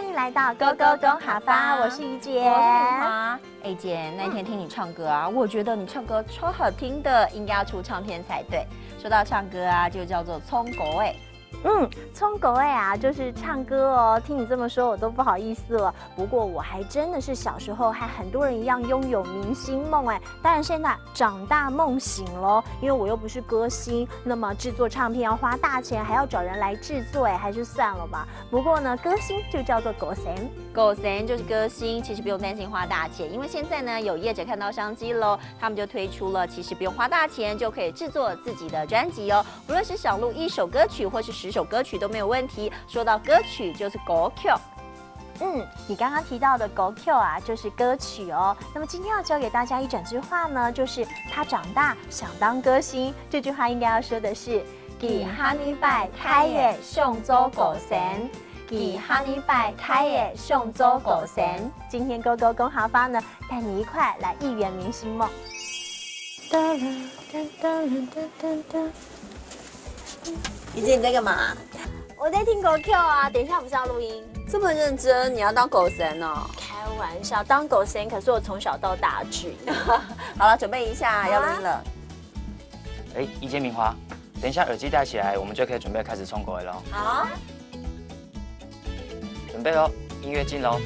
迎来到勾勾公好吧，我是怡姐，我是明华。哎姐，那天听你唱歌啊，我觉得你唱歌超好听的，应该要出唱片才对。说到唱歌啊，就叫做聪狗哎。聪狗哎啊，就是唱歌哦。听你这么说，我都不好意思了。不过我还真的是小时候和很多人一样拥有明星梦哎，当然现在长大梦醒喽。因为我又不是歌星，那么制作唱片要花大钱，还要找人来制作哎，还是算了吧。不过呢，歌星就叫做狗神，狗神就是歌星，其实不用担心花大钱，因为现在呢有业者看到商机喽，他们就推出了其实不用花大钱就可以制作自己的专辑哦。无论是想录1首歌曲或是10首歌曲都没有问题。说到歌曲就是狗 Q。你刚刚提到的狗 Q 啊，就是歌曲哦。那么今天要教给大家一整句话呢，就是他长大想当歌星。这句话应该要说的是：给哈尼拜开耶送走狗神。给哈尼拜开耶送走狗神。今天勾勾公好吧呢，带你一块来一圆明星梦。怡姐你在干嘛？我在听狗 Q 啊，等一下不是要录音？这么认真，你要当狗神哦？开玩笑，当狗神可是我从小到大的志愿。好了，准备一下，要录音了。哎，怡姐、明华，等一下耳机戴起来，我们就可以准备开始冲狗了哦。好，准备喽，音乐进喽。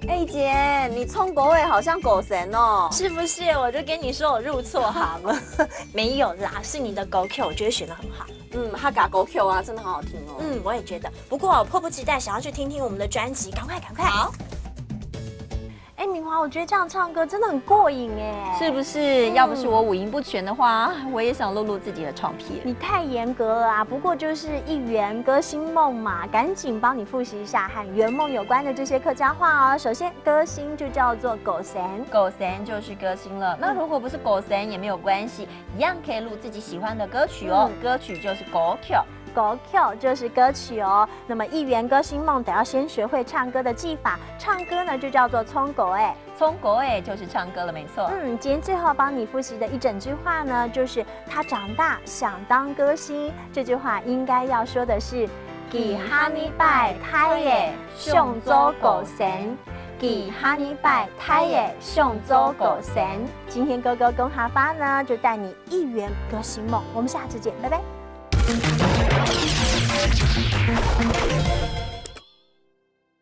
哎姐，你冲狗尾好像狗神哦。是不是？我就跟你说我入错行了。没有啦，是你的狗 Q，我觉得选得很好。哈嘎狗 Q 啊，真的好好听哦。我也觉得。不过我迫不及待想要去听听我们的专辑，赶快。好。哎，明华，我觉得这样唱歌真的很过瘾哎，是不是？要不是我五音不全的话，我也想录自己的唱片。你太严格了啊！不过就是一圆歌星梦嘛，赶紧帮你复习一下和圆梦有关的这些客家话哦。首先，歌星就叫做狗神，狗神就是歌星了。那如果不是狗神也没有关系，一样可以录自己喜欢的歌曲哦。歌曲就是狗 Q。狗 Q 就是歌曲哦。那么一圆歌星梦得要先学会唱歌的技法，唱歌呢就叫做聪狗哎，聪狗哎就是唱歌了，没错。今天最后帮你复习的一整句话呢，就是他长大想当歌星。这句话应该要说的是：给哈尼拜开耶送走狗神。给哈尼拜开耶送走狗神。今天勾勾公哈发呢，就带你一圆歌星梦。我们下次见，拜拜。